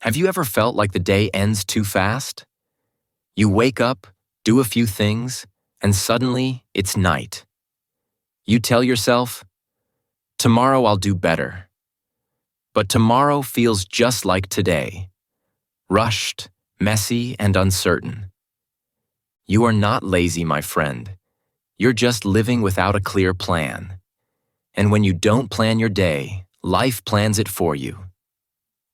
Have you ever felt like the day ends too fast? You wake up, do a few things, and suddenly it's night. You tell yourself, tomorrow I'll do better. But tomorrow feels just like today, rushed, messy, and uncertain. You are not lazy, my friend. You're just living without a clear plan. And when you don't plan your day, life plans it for you.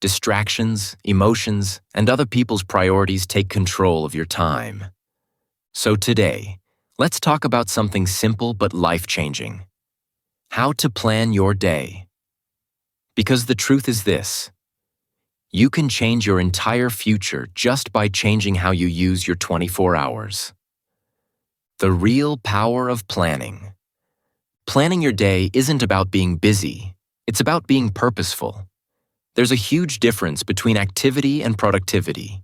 Distractions, emotions, and other people's priorities take control of your time. So today, let's talk about something simple but life-changing. How to plan your day. Because the truth is this: you can change your entire future just by changing how you use your 24 hours. The real power of planning. Planning your day isn't about being busy, it's about being purposeful. There's a huge difference between activity and productivity.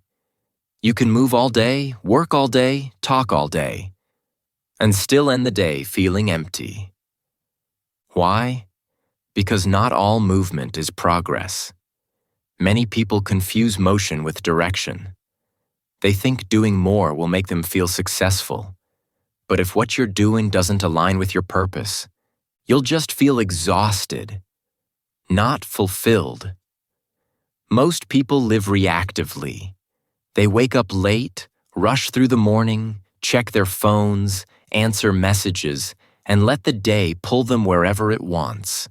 You can move all day, work all day, talk all day, and still end the day feeling empty. Why? Because not all movement is progress. Many people confuse motion with direction. They think doing more will make them feel successful. But if what you're doing doesn't align with your purpose, you'll just feel exhausted, not fulfilled. Most people live reactively. They wake up late, rush through the morning, check their phones, answer messages, and let the day pull them wherever it wants.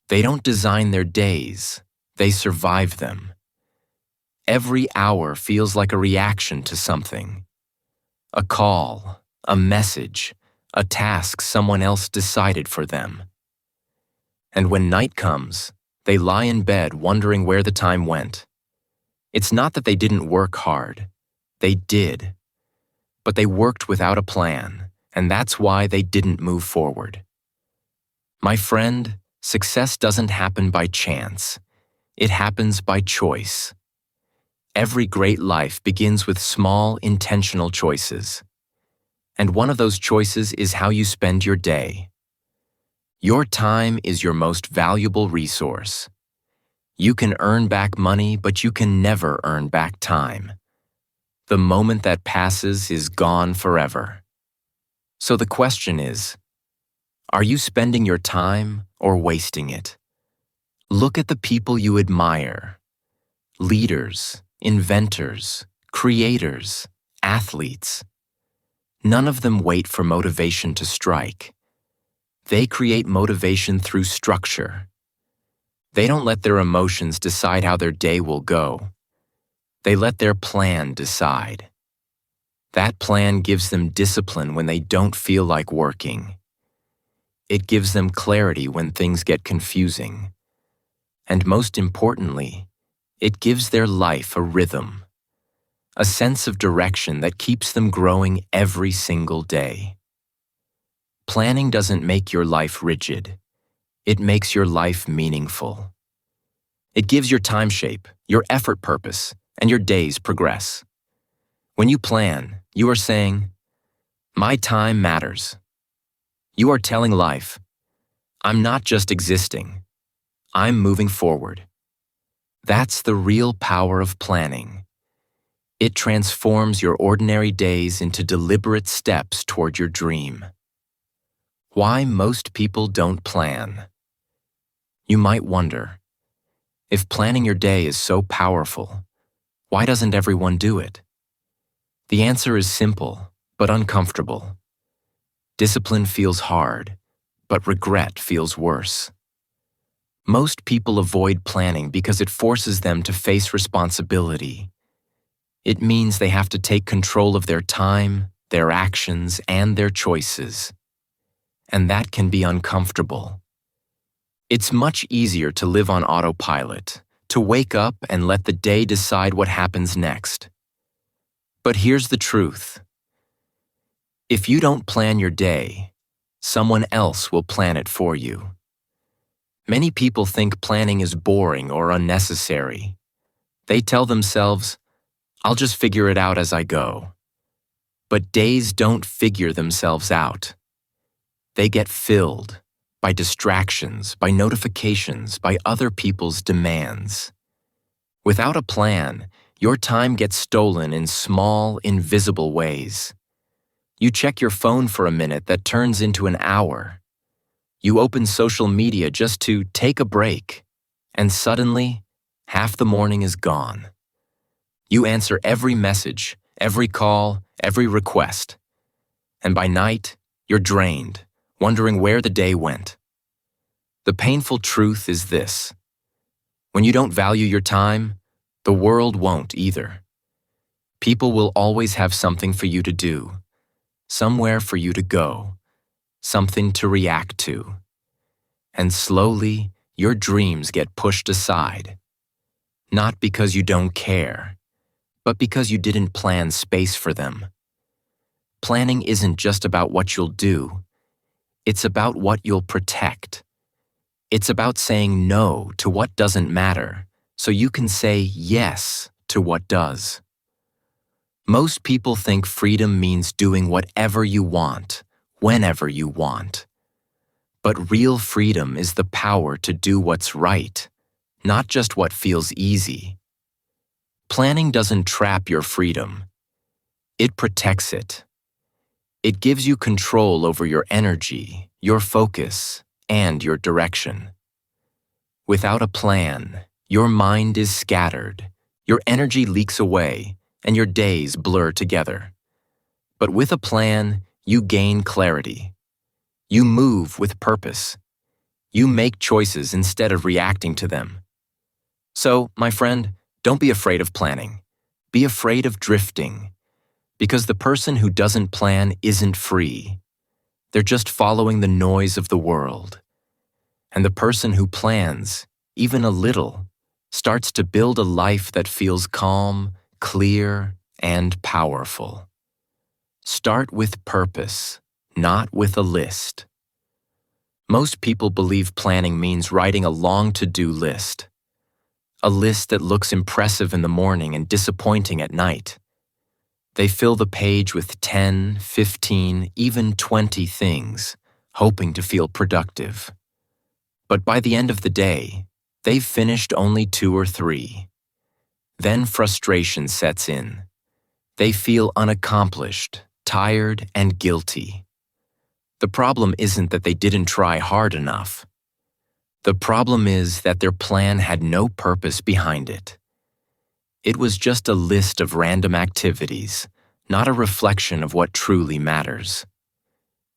They don't design their days, they survive them. Every hour feels like a reaction to something. A call, a message, a task someone else decided for them. And when night comes, they lie in bed wondering where the time went. It's not that they didn't work hard. They did. But they worked without a plan, and that's why they didn't move forward. My friend, success doesn't happen by chance. It happens by choice. Every great life begins with small, intentional choices. And one of those choices is how you spend your day. Your time is your most valuable resource. You can earn back money, but you can never earn back time. The moment that passes is gone forever. So the question is, are you spending your time or wasting it? Look at the people you admire. Leaders, inventors, creators, athletes. None of them wait for motivation to strike. They create motivation through structure. They don't let their emotions decide how their day will go. They let their plan decide. That plan gives them discipline when they don't feel like working. It gives them clarity when things get confusing. And most importantly, it gives their life a rhythm, a sense of direction that keeps them growing every single day. Planning doesn't make your life rigid. It makes your life meaningful. It gives your time shape, your effort purpose, and your days progress. When you plan, you are saying, my time matters. You are telling life, I'm not just existing, I'm moving forward. That's the real power of planning. It transforms your ordinary days into deliberate steps toward your dream. Why most people don't plan. You might wonder, if planning your day is so powerful, why doesn't everyone do it? The answer is simple, but uncomfortable. Discipline feels hard, but regret feels worse. Most people avoid planning because it forces them to face responsibility. It means they have to take control of their time, their actions, and their choices. And that can be uncomfortable. It's much easier to live on autopilot, to wake up and let the day decide what happens next. But here's the truth. If you don't plan your day, someone else will plan it for you. Many people think planning is boring or unnecessary. They tell themselves, I'll just figure it out as I go. But days don't figure themselves out. They get filled by distractions, by notifications, by other people's demands. Without a plan, your time gets stolen in small, invisible ways. You check your phone for a minute that turns into an hour. You open social media just to take a break, and suddenly, half the morning is gone. You answer every message, every call, every request. And by night, you're drained, wondering where the day went. The painful truth is this: when you don't value your time, the world won't either. People will always have something for you to do, somewhere for you to go, something to react to. And slowly, your dreams get pushed aside. Not because you don't care, but because you didn't plan space for them. Planning isn't just about what you'll do. It's about what you'll protect. It's about saying no to what doesn't matter, so you can say yes to what does. Most people think freedom means doing whatever you want, whenever you want. But real freedom is the power to do what's right, not just what feels easy. Planning doesn't trap your freedom. It protects it. It gives you control over your energy, your focus, and your direction. Without a plan, your mind is scattered, your energy leaks away, and your days blur together. But with a plan, you gain clarity. You move with purpose. You make choices instead of reacting to them. So, my friend, don't be afraid of planning. Be afraid of drifting. Because the person who doesn't plan isn't free. They're just following the noise of the world. And the person who plans, even a little, starts to build a life that feels calm, clear, and powerful. Start with purpose, not with a list. Most people believe planning means writing a long to-do list. A list that looks impressive in the morning and disappointing at night. They fill the page with 10, 15, even 20 things, hoping to feel productive. But by the end of the day, they've finished only 2 or 3. Then frustration sets in. They feel unaccomplished, tired, and guilty. The problem isn't that they didn't try hard enough. The problem is that their plan had no purpose behind it. It was just a list of random activities, not a reflection of what truly matters.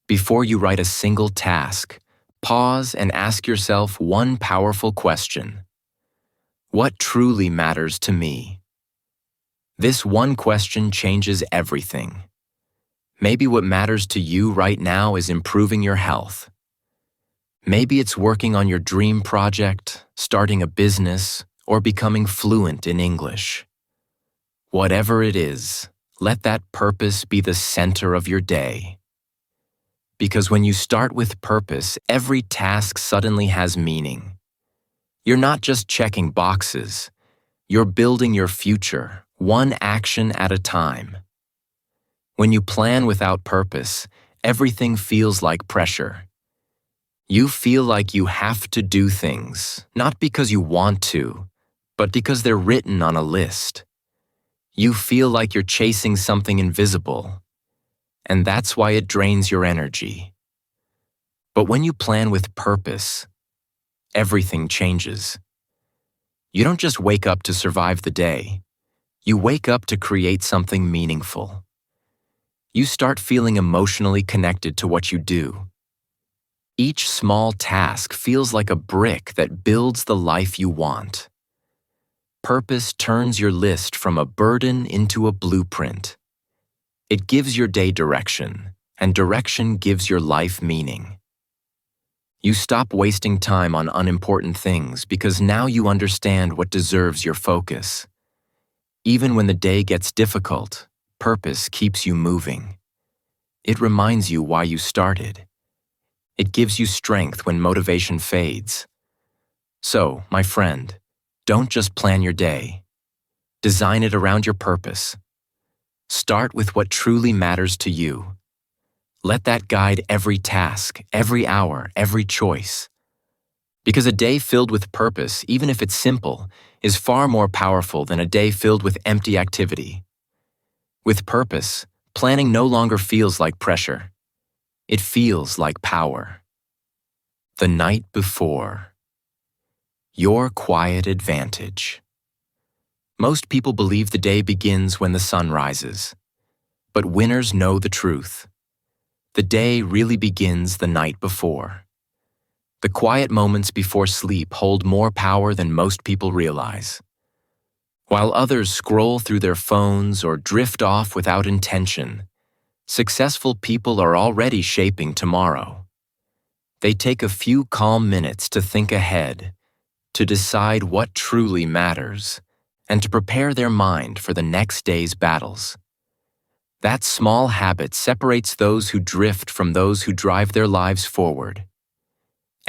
Before you write a single task, pause and ask yourself one powerful question. What truly matters to me? This one question changes everything. Maybe what matters to you right now is improving your health. Maybe it's working on your dream project, starting a business, or becoming fluent in English. Whatever it is, let that purpose be the center of your day. Because when you start with purpose, every task suddenly has meaning. You're not just checking boxes. You're building your future, one action at a time. When you plan without purpose, everything feels like pressure. You feel like you have to do things, not because you want to, but because they're written on a list. You feel like you're chasing something invisible, and that's why it drains your energy. But when you plan with purpose, everything changes. You don't just wake up to survive the day. You wake up to create something meaningful. You start feeling emotionally connected to what you do. Each small task feels like a brick that builds the life you want. Purpose turns your list from a burden into a blueprint. It gives your day direction, and direction gives your life meaning. You stop wasting time on unimportant things because now you understand what deserves your focus. Even when the day gets difficult, purpose keeps you moving. It reminds you why you started. It gives you strength when motivation fades. So, my friend, don't just plan your day. Design it around your purpose. Start with what truly matters to you. Let that guide every task, every hour, every choice. Because a day filled with purpose, even if it's simple, is far more powerful than a day filled with empty activity. With purpose, planning no longer feels like pressure. It feels like power. The night before. Your quiet advantage. Most people believe the day begins when the sun rises. But winners know the truth. The day really begins the night before. The quiet moments before sleep hold more power than most people realize. While others scroll through their phones or drift off without intention, successful people are already shaping tomorrow. They take a few calm minutes to think ahead, to decide what truly matters, and to prepare their mind for the next day's battles. That small habit separates those who drift from those who drive their lives forward.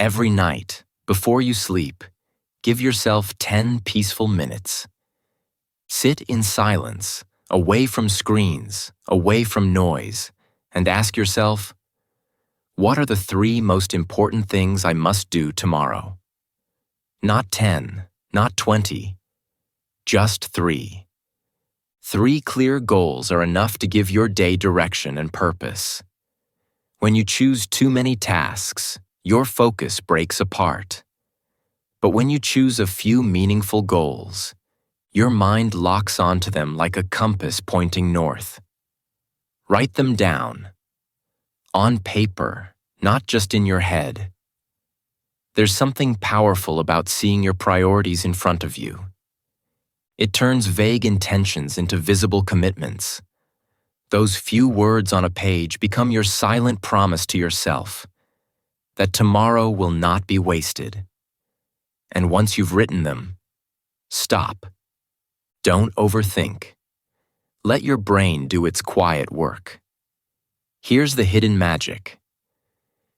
Every night, before you sleep, give yourself 10 peaceful minutes. Sit in silence, away from screens, away from noise, and ask yourself, what are the 3 most important things I must do tomorrow? Not 10, not 20, just 3. 3 clear goals are enough to give your day direction and purpose. When you choose too many tasks, your focus breaks apart. But when you choose a few meaningful goals, your mind locks onto them like a compass pointing north. Write them down. On paper, not just in your head. There's something powerful about seeing your priorities in front of you. It turns vague intentions into visible commitments. Those few words on a page become your silent promise to yourself that tomorrow will not be wasted. And once you've written them, stop. Don't overthink. Let your brain do its quiet work. Here's the hidden magic.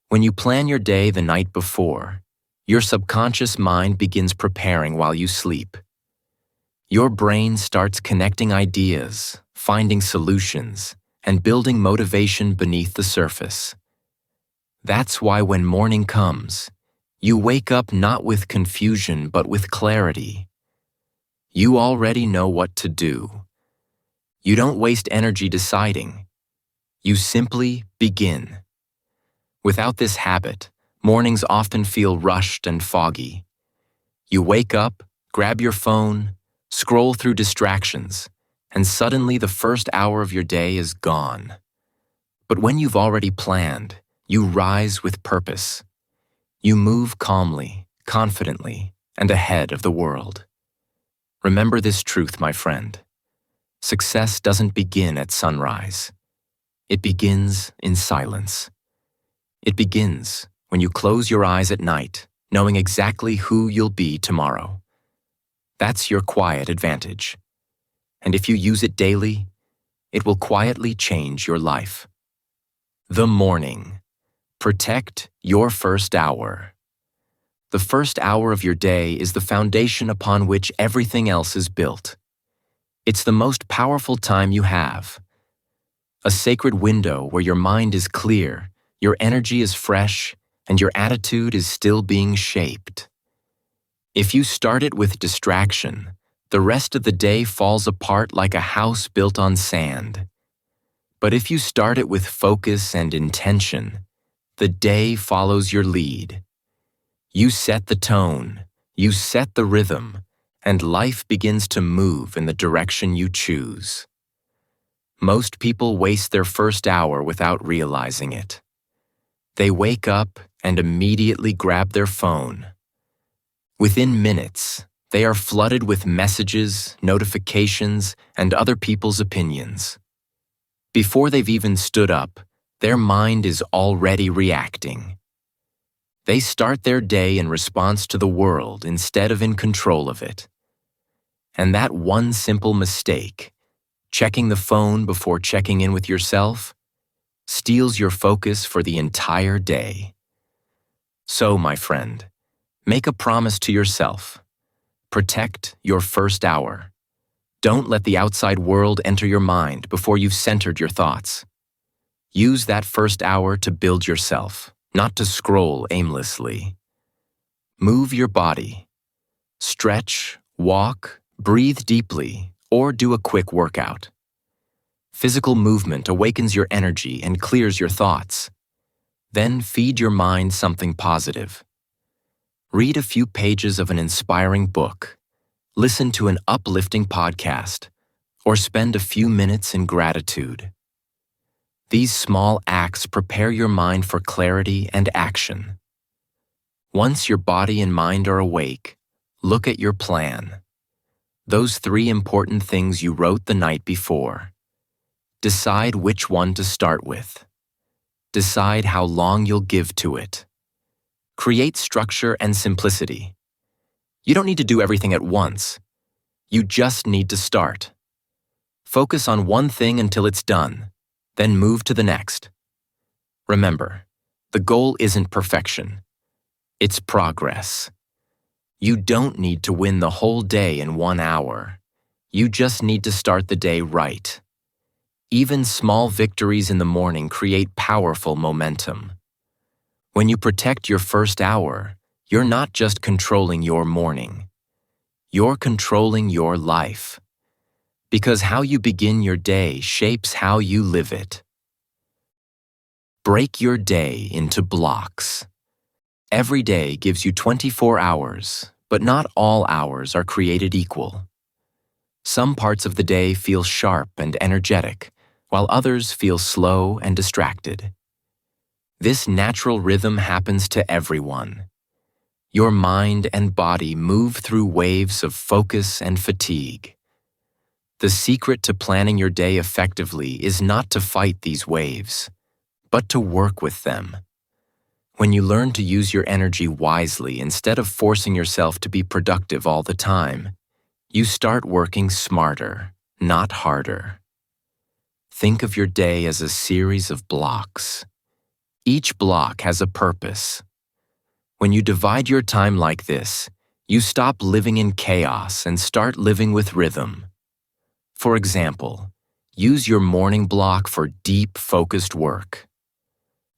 When you plan your day the night before, your subconscious mind begins preparing while you sleep. Your brain starts connecting ideas, finding solutions, and building motivation beneath the surface. That's why when morning comes, you wake up not with confusion but with clarity. You already know what to do. You don't waste energy deciding. You simply begin. Without this habit, mornings often feel rushed and foggy. You wake up, grab your phone, scroll through distractions, and suddenly the first hour of your day is gone. But when you've already planned, you rise with purpose. You move calmly, confidently, and ahead of the world. Remember this truth, my friend. Success doesn't begin at sunrise. It begins in silence. It begins when you close your eyes at night, knowing exactly who you'll be tomorrow. That's your quiet advantage. And if you use it daily, it will quietly change your life. The morning. Protect your first hour. The first hour of your day is the foundation upon which everything else is built. It's the most powerful time you have. A sacred window where your mind is clear, your energy is fresh, and your attitude is still being shaped. If you start it with distraction, the rest of the day falls apart like a house built on sand. But if you start it with focus and intention, the day follows your lead. You set the tone, you set the rhythm, and life begins to move in the direction you choose. Most people waste their first hour without realizing it. They wake up and immediately grab their phone. Within minutes, they are flooded with messages, notifications, and other people's opinions. Before they've even stood up, their mind is already reacting. They start their day in response to the world instead of in control of it. And that one simple mistake, checking the phone before checking in with yourself, steals your focus for the entire day. So, my friend, make a promise to yourself. Protect your first hour. Don't let the outside world enter your mind before you've centered your thoughts. Use that first hour to build yourself, not to scroll aimlessly. Move your body. Stretch, walk, breathe deeply, or do a quick workout. Physical movement awakens your energy and clears your thoughts. Then feed your mind something positive. Read a few pages of an inspiring book, listen to an uplifting podcast, or spend a few minutes in gratitude. These small acts prepare your mind for clarity and action. Once your body and mind are awake, look at your plan. Those 3 important things you wrote the night before. Decide which one to start with. Decide how long you'll give to it. Create structure and simplicity. You don't need to do everything at once. You just need to start. Focus on one thing until it's done, then move to the next. Remember, the goal isn't perfection. It's progress. You don't need to win the whole day in 1 hour. You just need to start the day right. Even small victories in the morning create powerful momentum. When you protect your first hour, you're not just controlling your morning. You're controlling your life. Because how you begin your day shapes how you live it. Break your day into blocks. Every day gives you 24 hours, but not all hours are created equal. Some parts of the day feel sharp and energetic, while others feel slow and distracted. This natural rhythm happens to everyone. Your mind and body move through waves of focus and fatigue. The secret to planning your day effectively is not to fight these waves, but to work with them. When you learn to use your energy wisely instead of forcing yourself to be productive all the time, you start working smarter, not harder. Think of your day as a series of blocks. Each block has a purpose. When you divide your time like this, you stop living in chaos and start living with rhythm. For example, use your morning block for deep, focused work.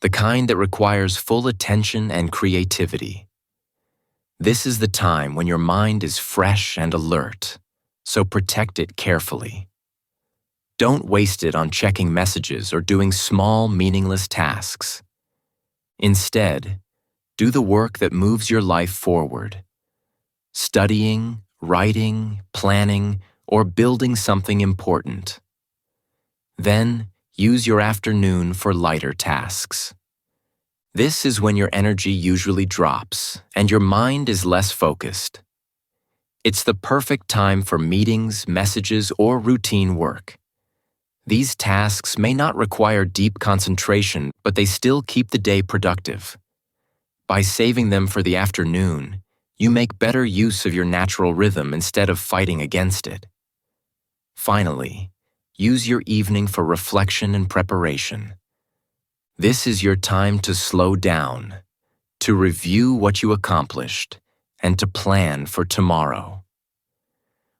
The kind that requires full attention and creativity. This is the time when your mind is fresh and alert, so protect it carefully. Don't waste it on checking messages or doing small, meaningless tasks. Instead, do the work that moves your life forward. Studying, writing, planning, or building something important. Then, use your afternoon for lighter tasks. This is when your energy usually drops and your mind is less focused. It's the perfect time for meetings, messages, or routine work. These tasks may not require deep concentration, but they still keep the day productive. By saving them for the afternoon, you make better use of your natural rhythm instead of fighting against it. Finally, use your evening for reflection and preparation. This is your time to slow down, to review what you accomplished, and to plan for tomorrow.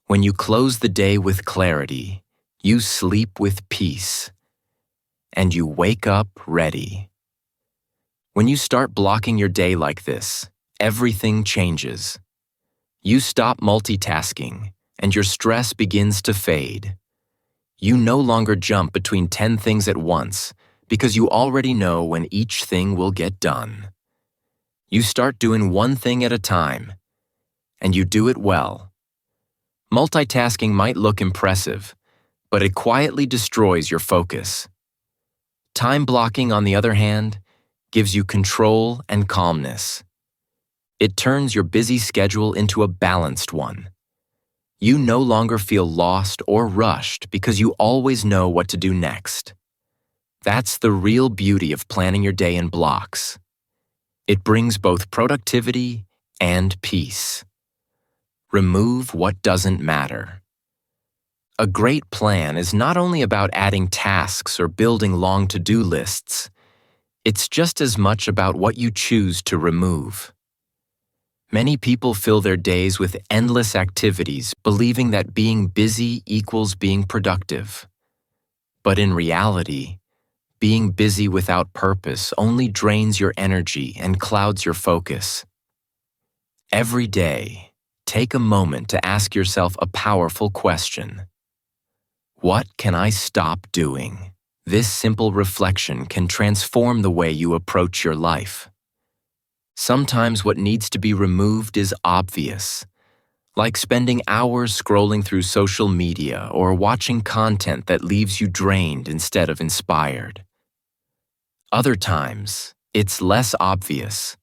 When you close the day with clarity, you sleep with peace, and you wake up ready. When you start blocking your day like this, everything changes. You stop multitasking, and your stress begins to fade. You no longer jump between 10 things at once because you already know when each thing will get done. You start doing one thing at a time, and you do it well. Multitasking might look impressive, but it quietly destroys your focus. Time blocking, on the other hand, gives you control and calmness. It turns your busy schedule into a balanced one. You no longer feel lost or rushed because you always know what to do next. That's the real beauty of planning your day in blocks. It brings both productivity and peace. Remove what doesn't matter. A great plan is not only about adding tasks or building long to-do lists. It's just as much about what you choose to remove. Many people fill their days with endless activities, believing that being busy equals being productive. But in reality, being busy without purpose only drains your energy and clouds your focus. Every day, take a moment to ask yourself a powerful question. What can I stop doing? This simple reflection can transform the way you approach your life. Sometimes what needs to be removed is obvious, like spending hours scrolling through social media or watching content that leaves you drained instead of inspired. Other times, it's less obvious,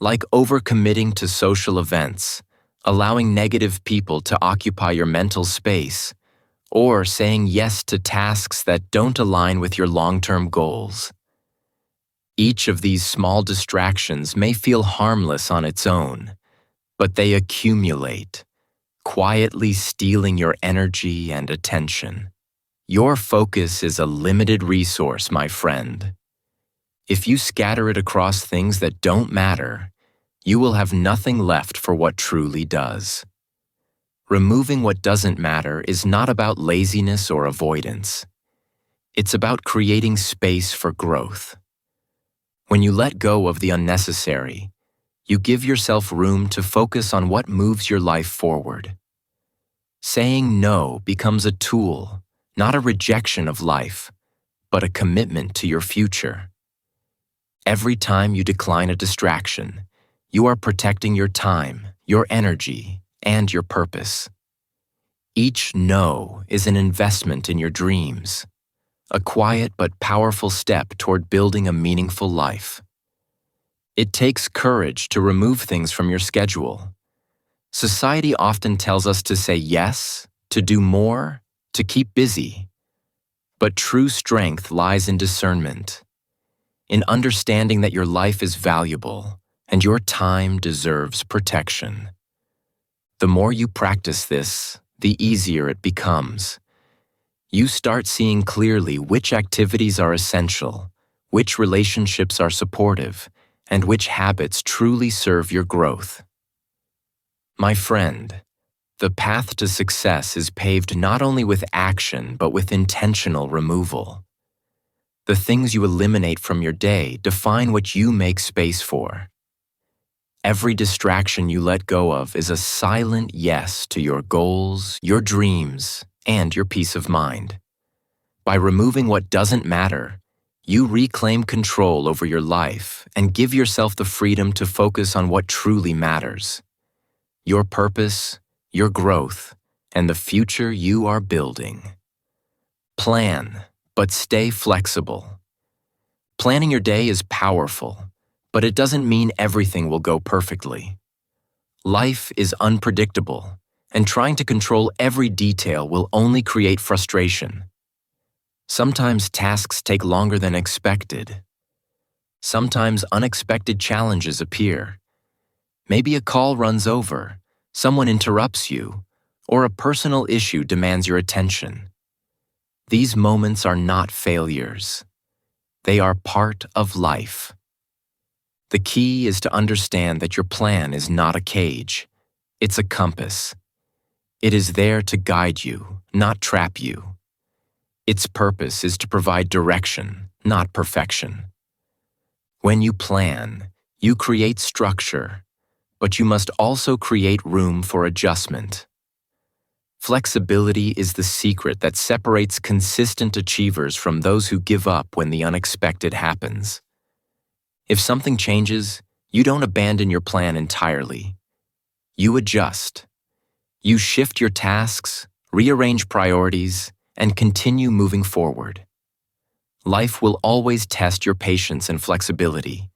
like overcommitting to social events, allowing negative people to occupy your mental space, or saying yes to tasks that don't align with your long-term goals. Each of these small distractions may feel harmless on its own, but they accumulate, quietly stealing your energy and attention. Your focus is a limited resource, my friend. If you scatter it across things that don't matter, you will have nothing left for what truly does. Removing what doesn't matter is not about laziness or avoidance. It's about creating space for growth. When you let go of the unnecessary, you give yourself room to focus on what moves your life forward. Saying no becomes a tool, not a rejection of life, but a commitment to your future. Every time you decline a distraction, you are protecting your time, your energy, and your purpose. Each no is an investment in your dreams, a quiet but powerful step toward building a meaningful life. It takes courage to remove things from your schedule. Society often tells us to say yes, to do more, to keep busy. But true strength lies in discernment, in understanding that your life is valuable and your time deserves protection. The more you practice this, the easier it becomes. You start seeing clearly which activities are essential, which relationships are supportive, and which habits truly serve your growth. My friend, the path to success is paved not only with action but with intentional removal. The things you eliminate from your day define what you make space for. Every distraction you let go of is a silent yes to your goals, your dreams, and your peace of mind. By removing what doesn't matter, you reclaim control over your life and give yourself the freedom to focus on what truly matters: your purpose, your growth, and the future you are building. Plan, but stay flexible. Planning your day is powerful, but it doesn't mean everything will go perfectly. Life is unpredictable, and trying to control every detail will only create frustration. Sometimes tasks take longer than expected. Sometimes unexpected challenges appear. Maybe a call runs over, someone interrupts you, or a personal issue demands your attention. These moments are not failures. They are part of life. The key is to understand that your plan is not a cage. It's a compass. It is there to guide you, not trap you. Its purpose is to provide direction, not perfection. When you plan, you create structure, but you must also create room for adjustment. Flexibility is the secret that separates consistent achievers from those who give up when the unexpected happens. If something changes, you don't abandon your plan entirely. You adjust. You shift your tasks, rearrange priorities, and continue moving forward. Life will always test your patience and flexibility,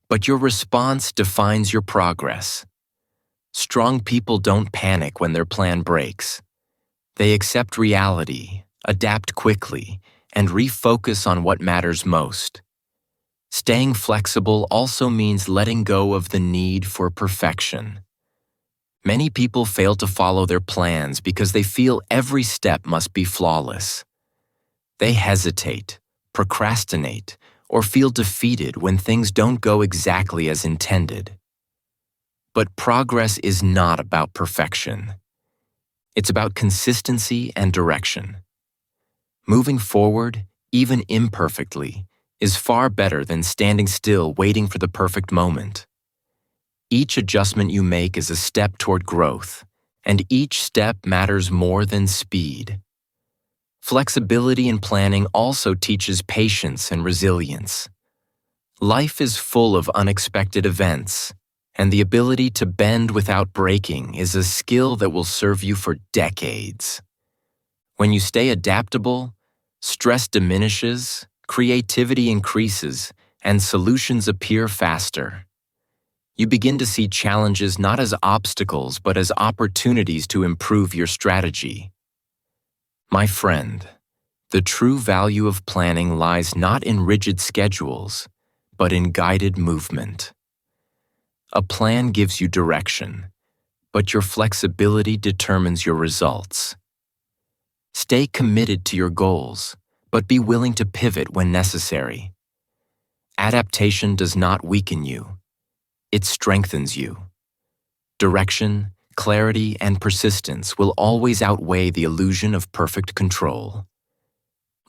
but your response defines your progress. Strong people don't panic when their plan breaks. They accept reality, adapt quickly, and refocus on what matters most. Staying flexible also means letting go of the need for perfection. Many people fail to follow their plans because they feel every step must be flawless. They hesitate, procrastinate, or feel defeated when things don't go exactly as intended. But progress is not about perfection. It's about consistency and direction. Moving forward, even imperfectly, is far better than standing still waiting for the perfect moment. Each adjustment you make is a step toward growth, and each step matters more than speed. Flexibility in planning also teaches patience and resilience. Life is full of unexpected events, and the ability to bend without breaking is a skill that will serve you for decades. When you stay adaptable, stress diminishes, creativity increases, and solutions appear faster. You begin to see challenges not as obstacles but as opportunities to improve your strategy. My friend, the true value of planning lies not in rigid schedules, but in guided movement. A plan gives you direction, but your flexibility determines your results. Stay committed to your goals, but be willing to pivot when necessary. Adaptation does not weaken you. It strengthens you. Direction, clarity, and persistence will always outweigh the illusion of perfect control.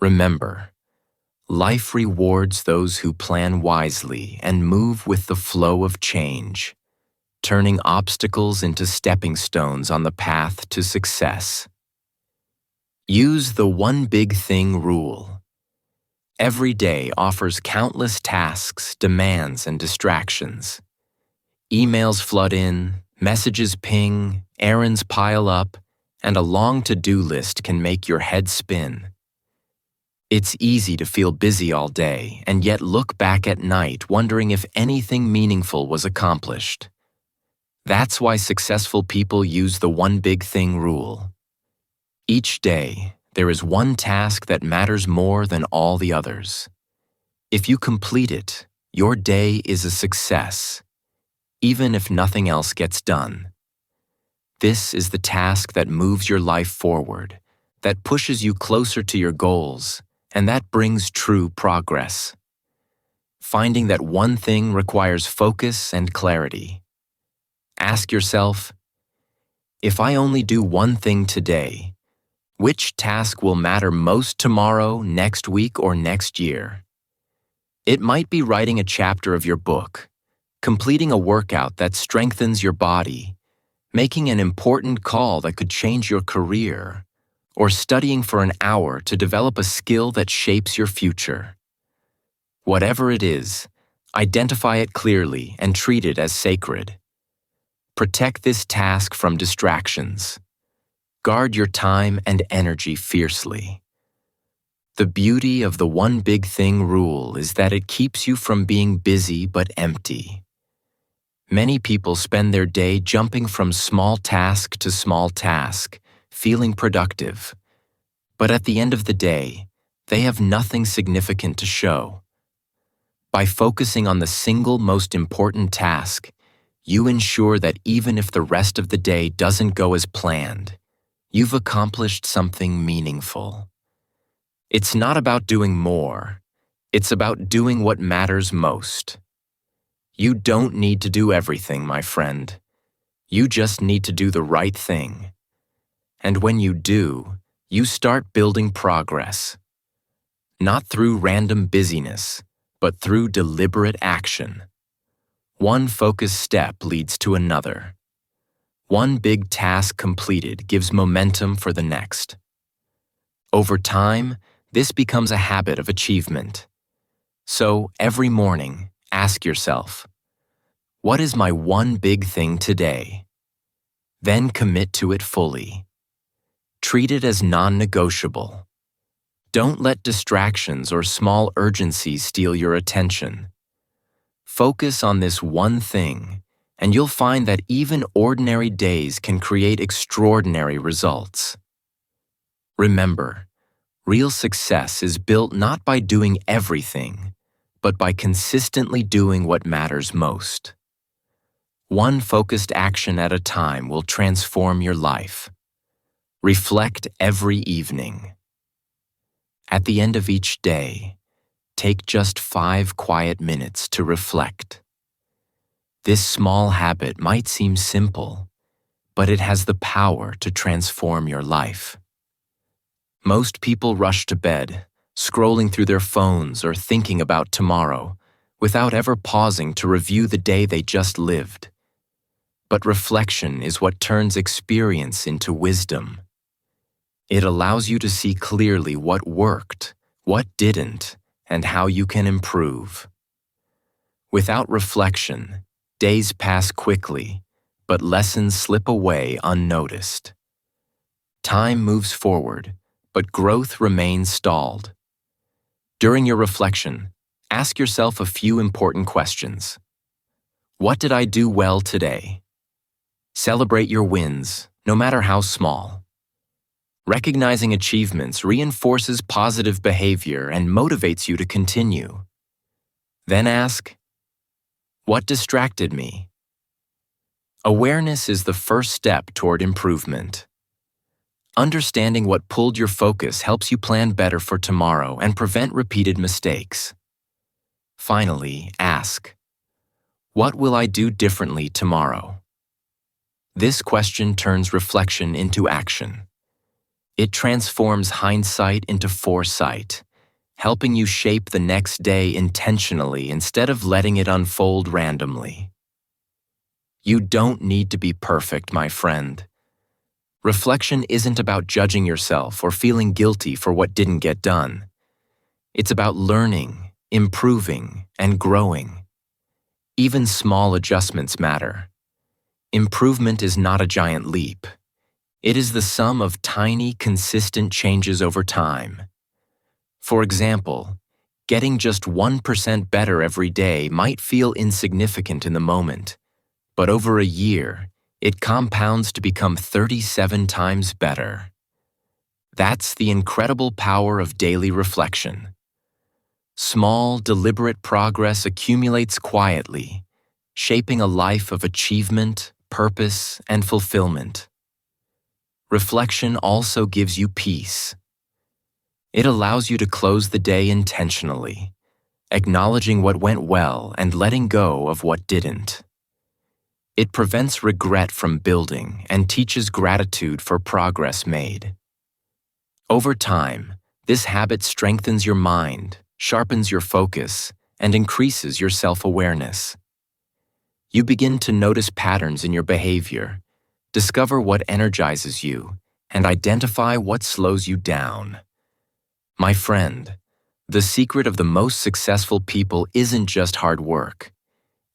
Remember, life rewards those who plan wisely and move with the flow of change, turning obstacles into stepping stones on the path to success. Use the one big thing rule. Every day offers countless tasks, demands, and distractions. Emails flood in, messages ping, errands pile up, and a long to-do list can make your head spin. It's easy to feel busy all day and yet look back at night wondering if anything meaningful was accomplished. That's why successful people use the one big thing rule. Each day, there is one task that matters more than all the others. If you complete it, your day is a success, even if nothing else gets done. This is the task that moves your life forward, that pushes you closer to your goals, and that brings true progress. Finding that one thing requires focus and clarity. Ask yourself, if I only do one thing today, which task will matter most tomorrow, next week, or next year? It might be writing a chapter of your book, completing a workout that strengthens your body, making an important call that could change your career, or studying for an hour to develop a skill that shapes your future. Whatever it is, identify it clearly and treat it as sacred. Protect this task from distractions. Guard your time and energy fiercely. The beauty of the one big thing rule is that it keeps you from being busy but empty. Many people spend their day jumping from small task to small task, feeling productive. But at the end of the day, they have nothing significant to show. By focusing on the single most important task, you ensure that even if the rest of the day doesn't go as planned, you've accomplished something meaningful. It's not about doing more. It's about doing what matters most. You don't need to do everything, my friend. You just need to do the right thing. And when you do, you start building progress. Not through random busyness, but through deliberate action. One focused step leads to another. One big task completed gives momentum for the next. Over time, this becomes a habit of achievement. So every morning, ask yourself, what is my one big thing today? Then commit to it fully. Treat it as non-negotiable. Don't let distractions or small urgencies steal your attention. Focus on this one thing, and you'll find that even ordinary days can create extraordinary results. Remember, real success is built not by doing everything, but by consistently doing what matters most. One focused action at a time will transform your life. Reflect every evening. At the end of each day, take just 5 quiet minutes to reflect. This small habit might seem simple, but it has the power to transform your life. Most people rush to bed, scrolling through their phones or thinking about tomorrow, without ever pausing to review the day they just lived. But reflection is what turns experience into wisdom. It allows you to see clearly what worked, what didn't, and how you can improve. Without reflection, days pass quickly, but lessons slip away unnoticed. Time moves forward, but growth remains stalled. During your reflection, ask yourself a few important questions. What did I do well today? Celebrate your wins, no matter how small. Recognizing achievements reinforces positive behavior and motivates you to continue. Then ask, what distracted me? Awareness is the first step toward improvement. Understanding what pulled your focus helps you plan better for tomorrow and prevent repeated mistakes. Finally, ask, what will I do differently tomorrow? This question turns reflection into action. It transforms hindsight into foresight, helping you shape the next day intentionally instead of letting it unfold randomly. You don't need to be perfect, my friend. Reflection isn't about judging yourself or feeling guilty for what didn't get done. It's about learning, improving, and growing. Even small adjustments matter. Improvement is not a giant leap. It is the sum of tiny, consistent changes over time. For example, getting just 1% better every day might feel insignificant in the moment, but over a year, it compounds to become 37 times better. That's the incredible power of daily reflection. Small, deliberate progress accumulates quietly, shaping a life of achievement, purpose, and fulfillment. Reflection also gives you peace. It allows you to close the day intentionally, acknowledging what went well and letting go of what didn't. It prevents regret from building and teaches gratitude for progress made. Over time, this habit strengthens your mind, sharpens your focus, and increases your self-awareness. You begin to notice patterns in your behavior, discover what energizes you, and identify what slows you down. My friend, the secret of the most successful people isn't just hard work.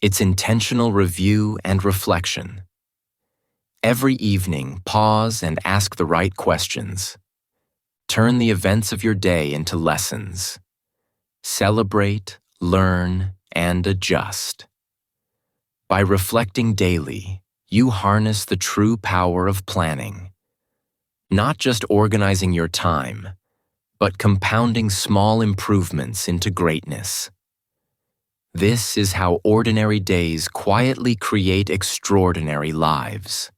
It's intentional review and reflection. Every evening, pause and ask the right questions. Turn the events of your day into lessons. Celebrate, learn, and adjust. By reflecting daily, you harness the true power of planning. Not just organizing your time, but compounding small improvements into greatness. This is how ordinary days quietly create extraordinary lives.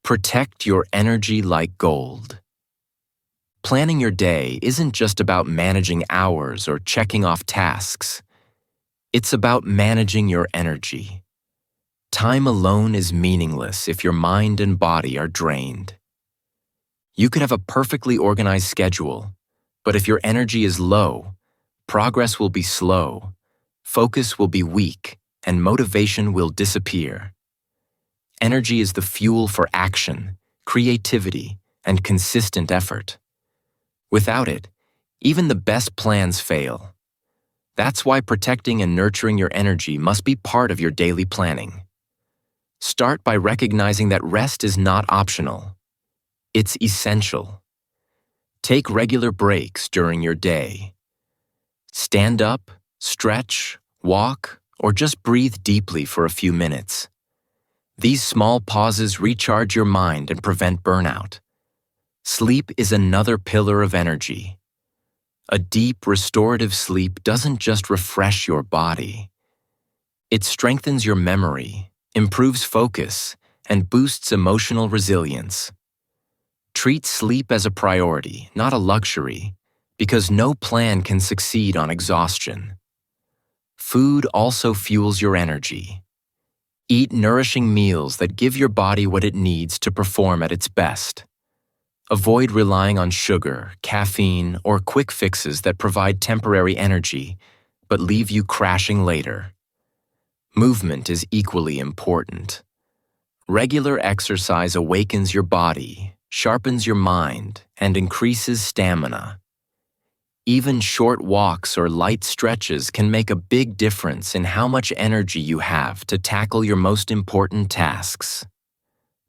Protect your energy like gold. Planning your day isn't just about managing hours or checking off tasks. It's about managing your energy. Time alone is meaningless if your mind and body are drained. You could have a perfectly organized schedule, but if your energy is low, progress will be slow, focus will be weak, and motivation will disappear. Energy is the fuel for action, creativity, and consistent effort. Without it, even the best plans fail. That's why protecting and nurturing your energy must be part of your daily planning. Start by recognizing that rest is not optional. It's essential. Take regular breaks during your day. Stand up, stretch, walk, or just breathe deeply for a few minutes. These small pauses recharge your mind and prevent burnout. Sleep is another pillar of energy. A deep, restorative sleep doesn't just refresh your body. It strengthens your memory, improves focus, and boosts emotional resilience. Treat sleep as a priority, not a luxury, because no plan can succeed on exhaustion. Food also fuels your energy. Eat nourishing meals that give your body what it needs to perform at its best. Avoid relying on sugar, caffeine, or quick fixes that provide temporary energy, but leave you crashing later. Movement is equally important. Regular exercise awakens your body, sharpens your mind, and increases stamina. Even short walks or light stretches can make a big difference in how much energy you have to tackle your most important tasks.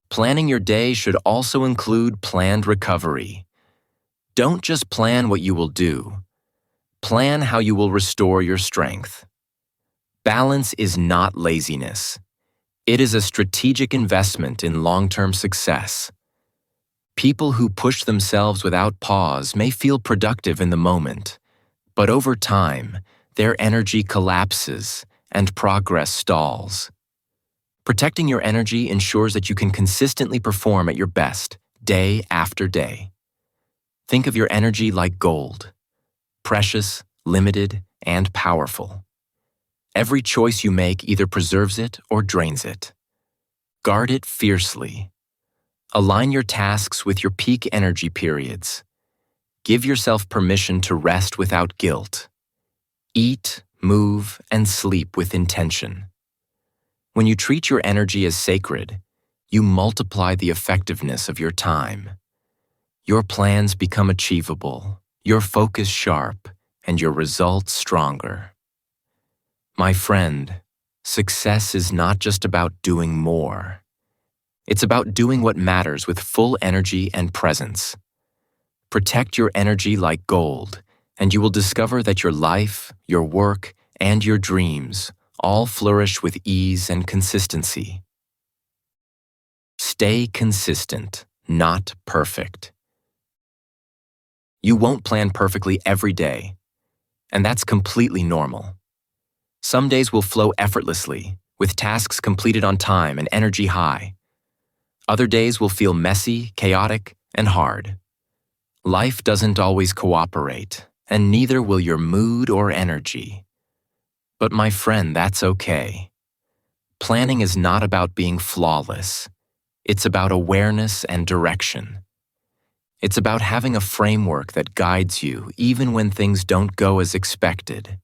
Planning your day should also include planned recovery. Don't just plan what you will do. Plan how you will restore your strength. Balance is not laziness. It is a strategic investment in long-term success. People who push themselves without pause may feel productive in the moment, but over time, their energy collapses and progress stalls. Protecting your energy ensures that you can consistently perform at your best, day after day. Think of your energy like gold, precious, limited, and powerful. Every choice you make either preserves it or drains it. Guard it fiercely. Align your tasks with your peak energy periods. Give yourself permission to rest without guilt. Eat, move, and sleep with intention. When you treat your energy as sacred, you multiply the effectiveness of your time. Your plans become achievable, your focus sharp, and your results stronger. My friend, success is not just about doing more. It's about doing what matters with full energy and presence. Protect your energy like gold, and you will discover that your life, your work, and your dreams all flourish with ease and consistency. Stay consistent, not perfect. You won't plan perfectly every day, and that's completely normal. Some days will flow effortlessly, with tasks completed on time and energy high. Other days will feel messy, chaotic, and hard. Life doesn't always cooperate, and neither will your mood or energy. But my friend, that's okay. Planning is not about being flawless. It's about awareness and direction. It's about having a framework that guides you even when things don't go as expected.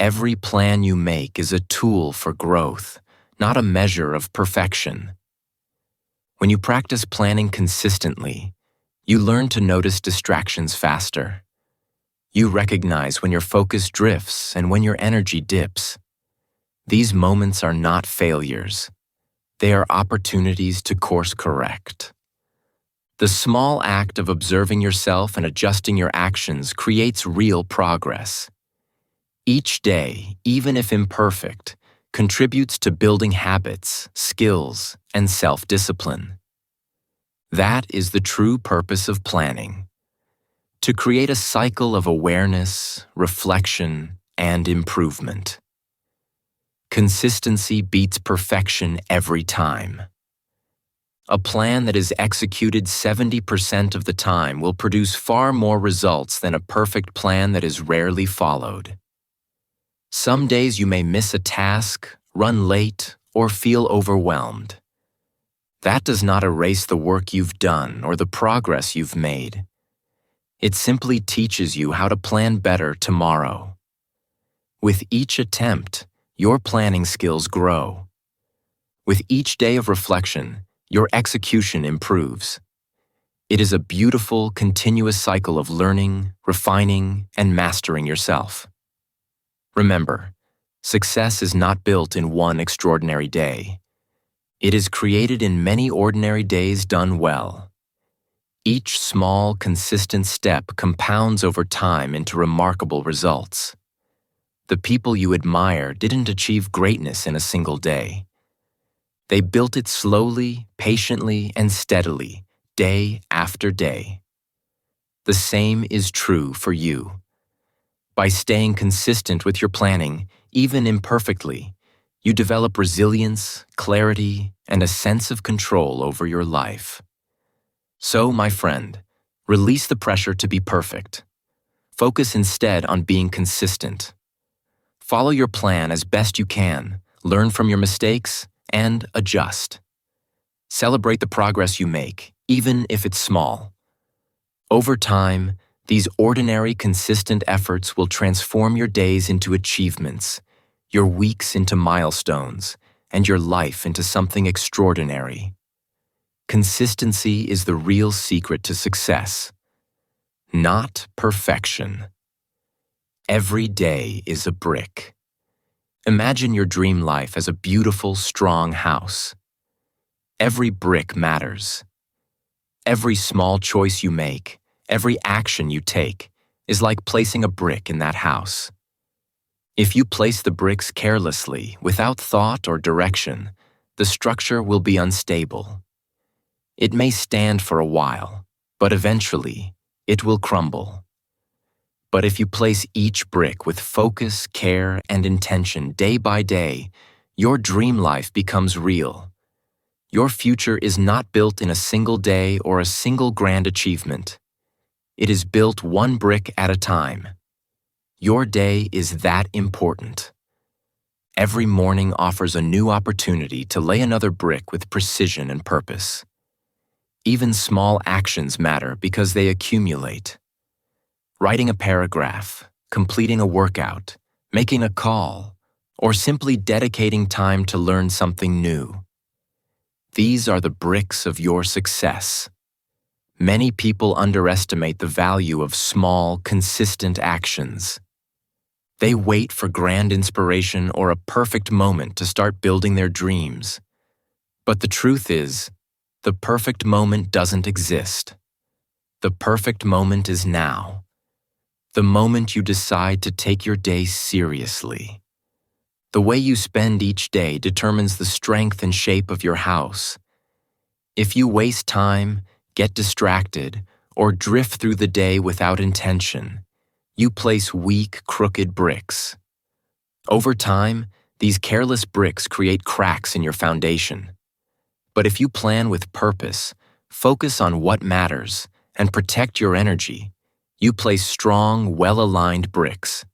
Every plan you make is a tool for growth, not a measure of perfection. When you practice planning consistently, you learn to notice distractions faster. You recognize when your focus drifts and when your energy dips. These moments are not failures. They are opportunities to course correct. The small act of observing yourself and adjusting your actions creates real progress. Each day, even if imperfect, contributes to building habits, skills, and self-discipline. That is the true purpose of planning: to create a cycle of awareness, reflection, and improvement. Consistency beats perfection every time. A plan that is executed 70% of the time will produce far more results than a perfect plan that is rarely followed. Some days you may miss a task, run late, or feel overwhelmed. That does not erase the work you've done or the progress you've made. It simply teaches you how to plan better tomorrow. With each attempt, your planning skills grow. With each day of reflection, your execution improves. It is a beautiful, continuous cycle of learning, refining, and mastering yourself. Remember, success is not built in one extraordinary day. It is created in many ordinary days done well. Each small, consistent step compounds over time into remarkable results. The people you admire didn't achieve greatness in a single day. They built it slowly, patiently, and steadily, day after day. The same is true for you. By staying consistent with your planning, even imperfectly, you develop resilience, clarity, and a sense of control over your life. So, my friend, release the pressure to be perfect. Focus instead on being consistent. Follow your plan as best you can, learn from your mistakes, and adjust. Celebrate the progress you make, even if it's small. Over time, these ordinary, consistent efforts will transform your days into achievements, your weeks into milestones, and your life into something extraordinary. Consistency is the real secret to success, not perfection. Every day is a brick. Imagine your dream life as a beautiful, strong house. Every brick matters. Every small choice you make, every action you take, is like placing a brick in that house. If you place the bricks carelessly, without thought or direction, the structure will be unstable. It may stand for a while, but eventually, it will crumble. But if you place each brick with focus, care, and intention day by day, your dream life becomes real. Your future is not built in a single day or a single grand achievement. It is built one brick at a time. Your day is that important. Every morning offers a new opportunity to lay another brick with precision and purpose. Even small actions matter because they accumulate. Writing a paragraph, completing a workout, making a call, or simply dedicating time to learn something new. These are the bricks of your success. Many people underestimate the value of small, consistent actions. They wait for grand inspiration or a perfect moment to start building their dreams. But the truth is, the perfect moment doesn't exist. The perfect moment is now. The moment you decide to take your day seriously. The way you spend each day determines the strength and shape of your house. If you waste time, get distracted, or drift through the day without intention, you place weak, crooked bricks. Over time, these careless bricks create cracks in your foundation. But if you plan with purpose, focus on what matters, and protect your energy, you place strong, well-aligned bricks.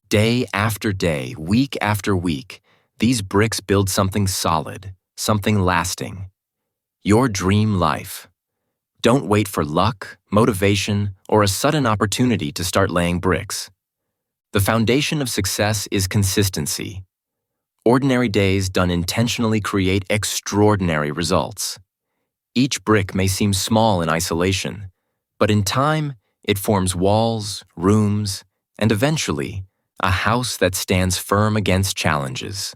Day after day, week after week, these bricks build something solid, something lasting. Your dream life. Don't wait for luck, motivation, or a sudden opportunity to start laying bricks. The foundation of success is consistency. Ordinary days done intentionally create extraordinary results. Each brick may seem small in isolation, but in time, it forms walls, rooms, and eventually, a house that stands firm against challenges.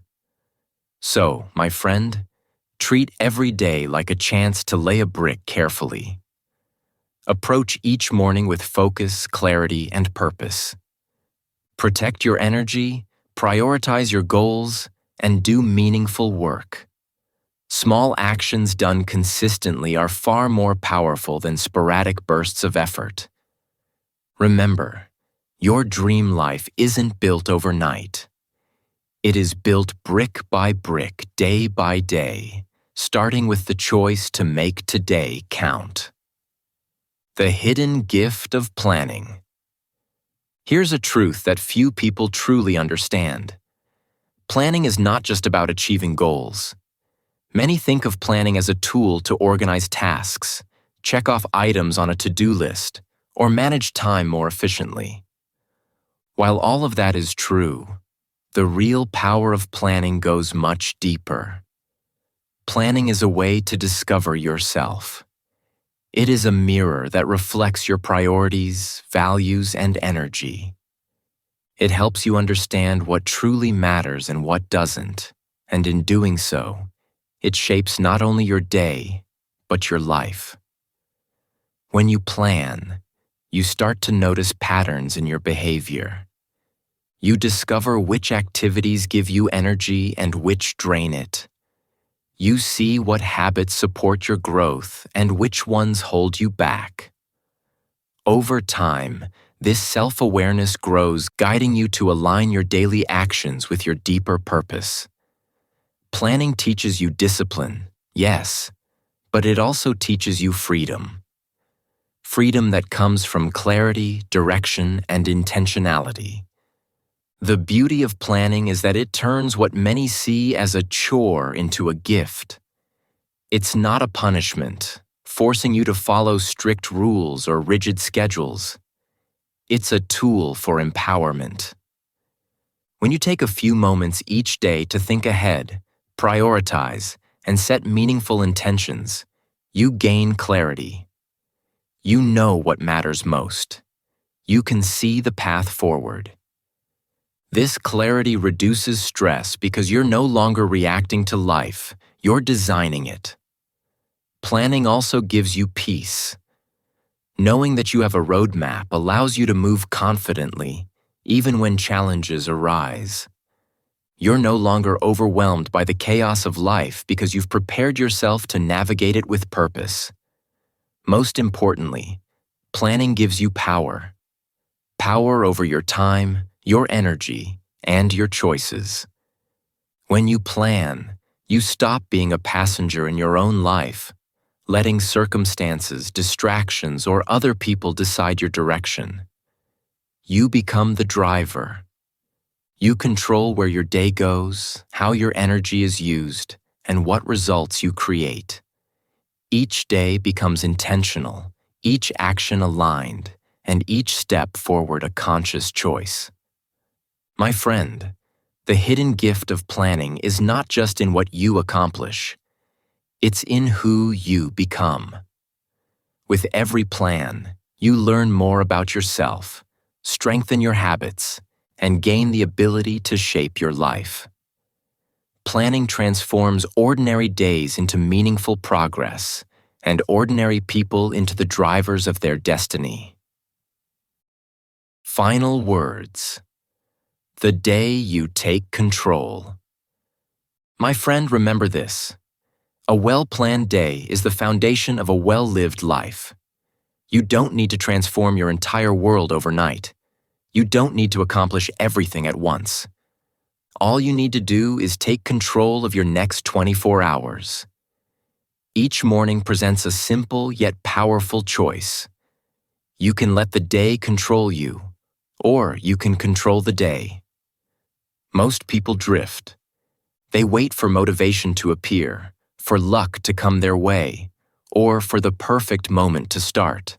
So, my friend, treat every day like a chance to lay a brick carefully. Approach each morning with focus, clarity, and purpose. Protect your energy, prioritize your goals, and do meaningful work. Small actions done consistently are far more powerful than sporadic bursts of effort. Remember, your dream life isn't built overnight. It is built brick by brick, day by day, starting with the choice to make today count. The hidden gift of planning. Here's a truth that few people truly understand. Planning is not just about achieving goals. Many think of planning as a tool to organize tasks, check off items on a to-do list, or manage time more efficiently. While all of that is true, the real power of planning goes much deeper. Planning is a way to discover yourself. It is a mirror that reflects your priorities, values, and energy. It helps you understand what truly matters and what doesn't, and in doing so, it shapes not only your day, but your life. When you plan, you start to notice patterns in your behavior. You discover which activities give you energy and which drain it. You see what habits support your growth and which ones hold you back. Over time, this self-awareness grows, guiding you to align your daily actions with your deeper purpose. Planning teaches you discipline, yes, but it also teaches you freedom. Freedom that comes from clarity, direction, and intentionality. The beauty of planning is that it turns what many see as a chore into a gift. It's not a punishment, forcing you to follow strict rules or rigid schedules. It's a tool for empowerment. When you take a few moments each day to think ahead, prioritize, and set meaningful intentions, you gain clarity. You know what matters most. You can see the path forward. This clarity reduces stress because you're no longer reacting to life, you're designing it. Planning also gives you peace. Knowing that you have a roadmap allows you to move confidently, even when challenges arise. You're no longer overwhelmed by the chaos of life because you've prepared yourself to navigate it with purpose. Most importantly, planning gives you power. Power over your time, your energy, and your choices. When you plan, you stop being a passenger in your own life, letting circumstances, distractions, or other people decide your direction. You become the driver. You control where your day goes, how your energy is used, and what results you create. Each day becomes intentional, each action aligned, and each step forward a conscious choice. My friend, the hidden gift of planning is not just in what you accomplish. It's in who you become. With every plan, you learn more about yourself, strengthen your habits, and gain the ability to shape your life. Planning transforms ordinary days into meaningful progress, and ordinary people into the drivers of their destiny. Final words. The day you take control. My friend, remember this. A well-planned day is the foundation of a well-lived life. You don't need to transform your entire world overnight. You don't need to accomplish everything at once. All you need to do is take control of your next 24 hours. Each morning presents a simple yet powerful choice. You can let the day control you, or you can control the day. Most people drift. They wait for motivation to appear, for luck to come their way, or for the perfect moment to start.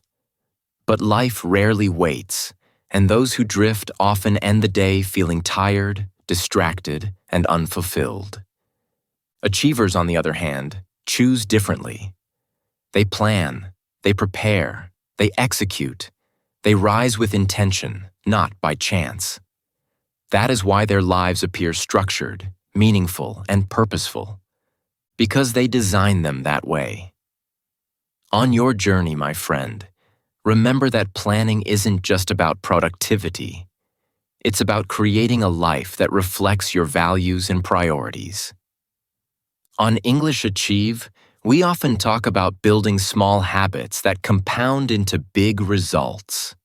But life rarely waits, and those who drift often end the day feeling tired, distracted, and unfulfilled. Achievers, on the other hand, choose differently. They plan, they prepare, they execute, they rise with intention, not by chance. That is why their lives appear structured, meaningful, and purposeful, because they design them that way. On your journey, my friend, remember that planning isn't just about productivity. It's about creating a life that reflects your values and priorities. On English Achieve, we often talk about building small habits that compound into big results.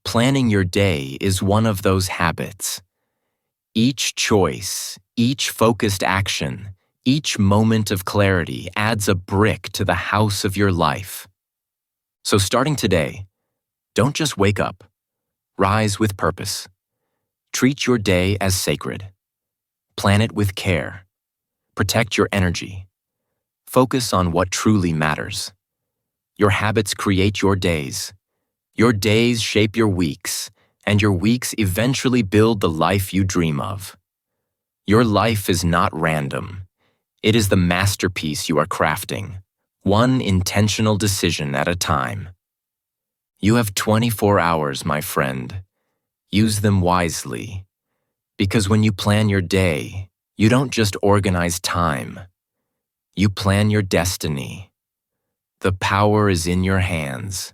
Planning your day is one of those habits. Each choice, each focused action, each moment of clarity adds a brick to the house of your life. So starting today, don't just wake up. Rise with purpose. Treat your day as sacred. Plan it with care. Protect your energy. Focus on what truly matters. Your habits create your days. Your days shape your weeks, and your weeks eventually build the life you dream of. Your life is not random. It is the masterpiece you are crafting, one intentional decision at a time. You have 24 hours, my friend. Use them wisely. Because when you plan your day, you don't just organize time. You plan your destiny. The power is in your hands.